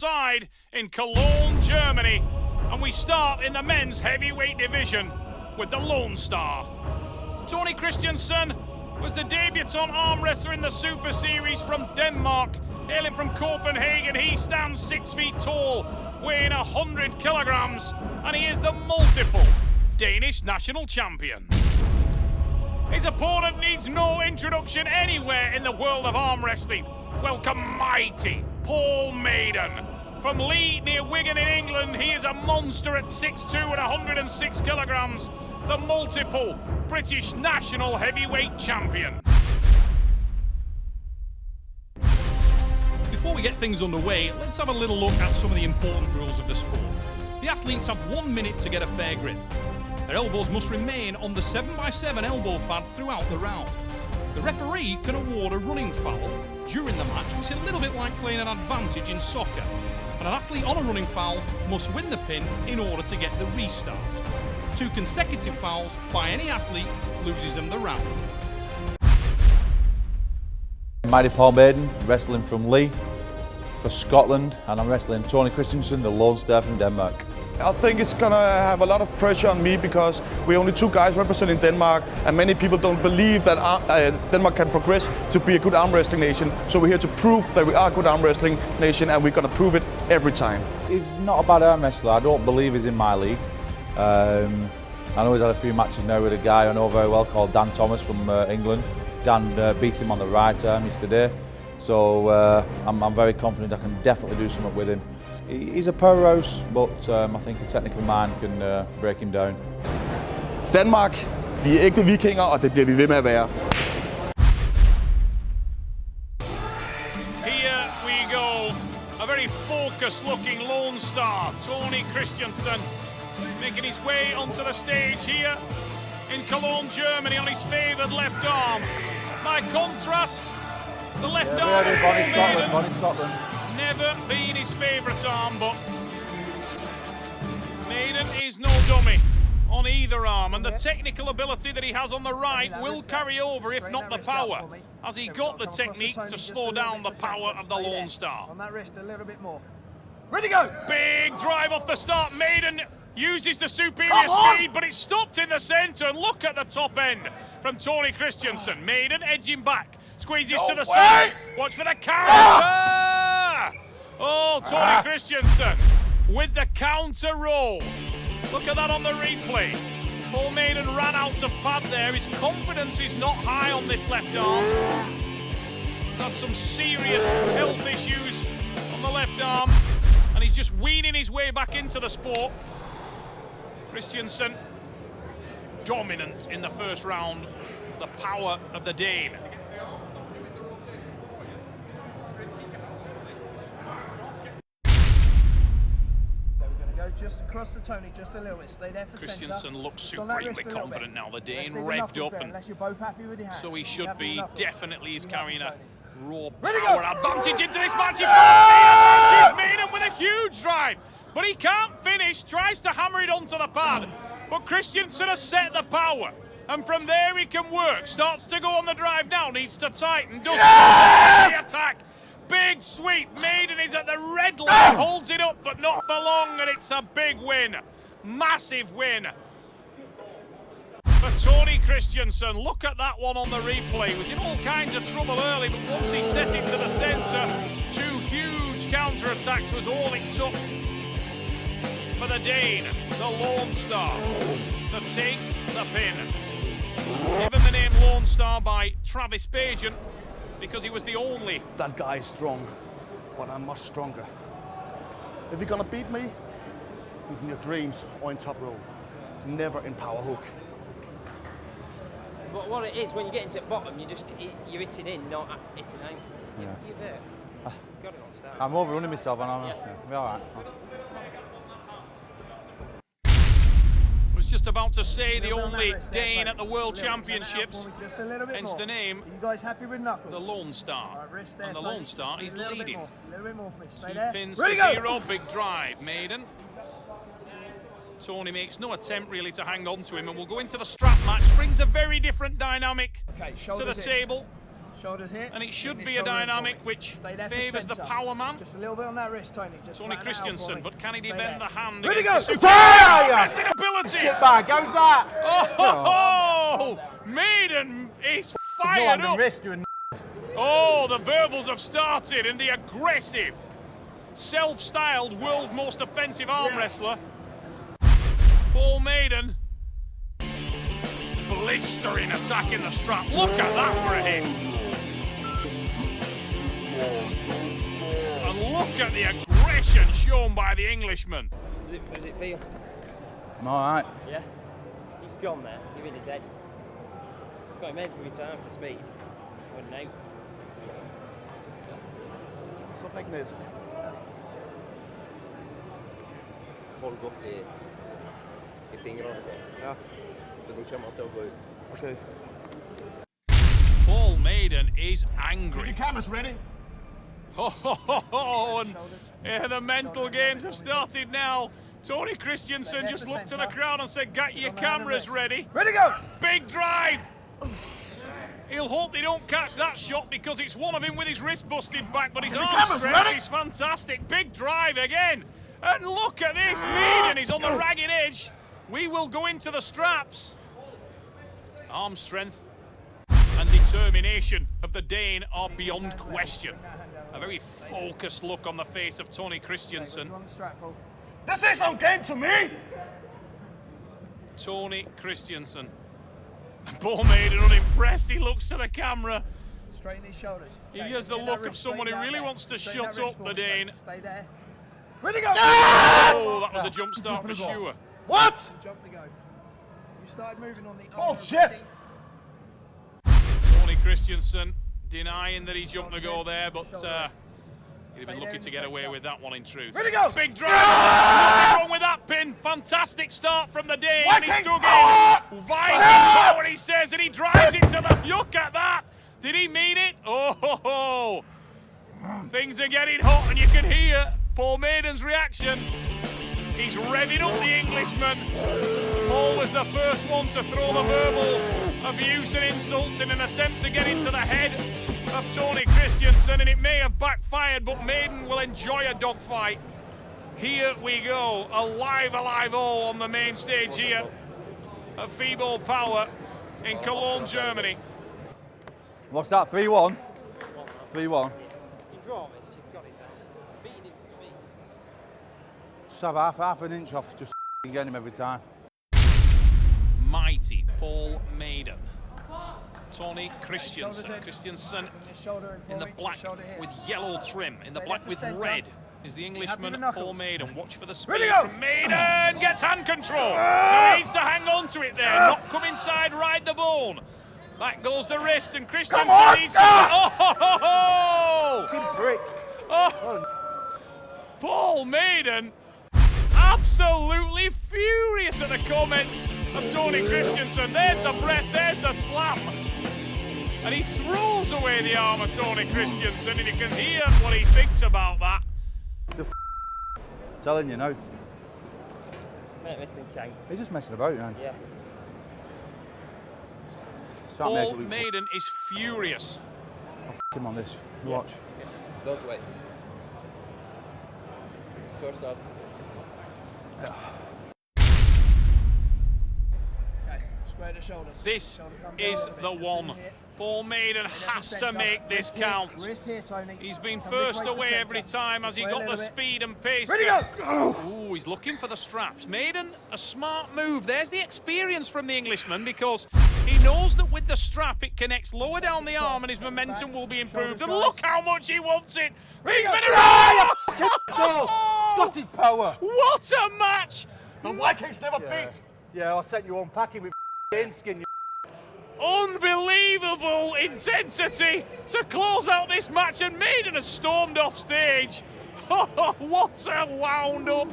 side in Cologne, Germany, and we start in the men's heavyweight division with the Lone Star. Tony Christianson was the debutant arm wrestler in the Super Series from Denmark. Hailing from Copenhagen, he stands 6 feet tall, weighing 100 kilograms, and he is the multiple Danish national champion. His opponent needs no introduction anywhere in the world of arm wrestling. Welcome, mighty Paul Maiden. From Leigh near Wigan in England, he is a monster at 6'2 and 106 kilograms, the multiple British national heavyweight champion. Before we get things underway, let's have a little look at some of the important rules of the sport. The athletes have 1 minute to get a fair grip. Their elbows must remain on the 7x7 elbow pad throughout the round. The referee can award a running foul during the match, which is a little bit like playing an advantage in soccer. And an athlete on a running foul must win the pin in order to get the restart. 2 consecutive fouls by any athlete loses them the round. Mighty Paul Maiden, wrestling from Leigh for Scotland, and I'm wrestling Tony Christensen, the Lone Star from Denmark. I think it's gonna have a lot of pressure on me because we're only 2 guys representing Denmark, and many people don't believe that Denmark can progress to be a good arm wrestling nation. So we're here to prove that we are a good arm wrestling nation, and we're gonna prove it every time. He's not a bad arm wrestler. I don't believe he's in my league. I know he's had a few matches now with a guy I know very well called Dan Thomas from England. Dan beat him on the right arm yesterday, so I'm very confident I can definitely do something with him. He's a powerhouse, but I think a technical man can break him down. Danmark, vi er ægte vikinger, og det bliver vi ved med at være. Here we go. A very focused-looking Lone Star, Tony Christiansen, making his way onto the stage here in Cologne, Germany, on his favoured left arm. By contrast, the left arm of Maiden, Scotland. never been his favourite arm, but Maiden is no dummy on either arm, and the technical ability that he has on the right will carry over, if not the power, as he got the technique to slow down the power of the Lone Star. On that wrist a little bit more. Ready, go! Big drive off the start. Maiden uses the superior speed, but it's stopped in the centre, and look at the top end from Tony Christiansen. Maiden edging back, squeezes to the side. Watch for the counter! Oh, Tony Christiansen with the counter roll. Look at that on the replay. Paul Maiden ran out of pad there. His confidence is not high on this left arm. He's had some serious health issues on the left arm, and he's just weaning his way back into the sport. Christiansen, dominant in the first round, the power of the Dane. Just across to Tony, just a little bit. Stay there for Christiansen centre. looks Just on that supremely wrist a little confident bit. now. The Dane Let's see the revved knuckles up, there, and unless you're both happy with your hands. so he You should have the be. knuckles. Definitely is You have carrying them, a Tony. raw Ready, power go! advantage into this match. He advantage. Maiden with a huge drive, but he can't finish. Tries to hammer it onto the pad, but Christiansen has set the power, and from there he can work. Starts to go on the drive now. Needs to tighten. Does the attack. Big sweep. Maiden is at the red line. Holds it up, but not for long, and it's a big win. Massive win for Tony Christiansen. Look at that one on the replay. He was in all kinds of trouble early, but once he set it to the centre, 2 huge counter-attacks was all it took for the Dane, the Lone Star, to take the pin. Given the name Lone Star by Travis Pageant because he was the only. That guy is strong, but I'm much stronger. If you're gonna beat me, in your dreams or in top row, never in power hook. But what it is, when you get into the bottom, you're hitting in, not hitting out. You're there. Got it on start. I'm overrunning myself, and I'm all right. Was just about to say the only Dane at the World Championships, Just a little bit hence more. the name, Are you guys happy with knuckles? the Lone Star. Right, wrist there, And the Tony. Lone Star Just is a little bit leading. more. A little bit more for me. Stay 2 there. pins Ready, to go! 0, big drive. Maiden. Tony makes no attempt really to hang on to him, and we'll go into the strap match. Brings a very different dynamic Okay, to the shoulders in. table. Shoulders here. And it should Keep be your a shoulder in dynamic forward. which Stay there for favours the centre. power man. Just a little bit on that wrist, Tony. Just Tony flatten it out for Christensen, me. but can he Stay defend there. the hand Ready, against go! the super wrestling ability? Shit bag, how's that? Oh, Maiden is fired up. Wrist, you're Oh, the verbals have started, and the aggressive, self-styled world's most offensive arm wrestler, Paul Maiden, blistering attack in the strap. Look at that for a hit. And look at the aggression shown by the Englishman. How does it feel? I'm alright. Yeah. He's gone there. You're in his head. Got him every time for speed. I wouldn't know. Så träck ner. Håll gott i fingrarna. Ja, För då kommer han inte att gå ut. okej. Paul Maiden is angry. Cameras ready. And the mental games have started now. Tony Christianson just looked to the crowd and said, "Get your cameras ready." Ready, go! Big drive. He'll hope they don't catch that shot because it's one of him with his wrist busted back, but his arm strength is fantastic. Big drive again. And look at this, Maiden is on the ragged edge. We will go into the straps. Arm strength and determination of the Dane are beyond question. A very focused look on the face of Tony Christiansen. You on the strap, Paul. This is no game to me. Tony Christiansen. And Paul Maiden unimpressed. He looks to the camera. Straighten his shoulders. He Okay, has the get look that of wrist someone who straight really down wants to there. Straighten shut that wrist up the forward, Tony. Dane. Stay there. Ready, go! Oh, that was a jump start for sure. What? Jump to go. You started moving on the arm. Bullshit! Tony Christiansen denying that he jumped to go there, but he'd have been lucky to get away with that one in truth. Ready, go! Big drive! Nothing wrong with that pin. Fantastic start from the Dane. And he's dug in. Viking power, he says, and he drives into the... Look at that! Did he mean it? Oh, ho, ho. Things are getting hot, and you can hear Paul Maiden's reaction. He's revving up the Englishman. Paul was the first one to throw the verbal abuse and insults in an attempt to get into the head of Tony Christiansen, and it may have backfired, but Maiden will enjoy a dogfight. Here we go, alive all on the main stage here at Feeble Power in Cologne, Germany. What's that, 3-1? 3-1. You draw this, you've got it out. Beating him for speed. Just have half an inch off, just get him every time. Mighty Paul Maiden. Tony Christiansen in the black with yellow trim, in the black with red is the Englishman Paul Maiden. Watch for the speed from Maiden, gets hand control. Now he needs to hang on to it there, not come inside, ride the bone. Back goes the wrist, and Christiansen needs to... Paul Maiden absolutely furious at the comments of Tony Christiansen. There's the breath, there's the slam. And he throws away the arm of Tony Christiansen, and you can hear what he thinks about that. Telling you now. Missing Kang. He's just messing about, man. Yeah. Paul Maiden is furious. I'll f him on this. You watch. Don't wait. First up. Okay, square the shoulders. This Shoulder comes is down a bit, the just one. in here. Paul Maiden has to make this count. Wrist here, Tony. He's been Come this first way for away centre. every time as he This way a got the little bit. speed and pace. Ready, go! Ooh, he's looking for the straps. Maiden, a smart move. There's the experience from the Englishman, because he knows that with the strap it connects lower down the arm and his momentum will be improved. And look how much he wants it. He's been Scottish power! What a match! The Vikings never beat. Yeah, I'll set you unpacking with skin. Unbelievable intensity to close out this match, and Maiden has stormed off stage. What a wound up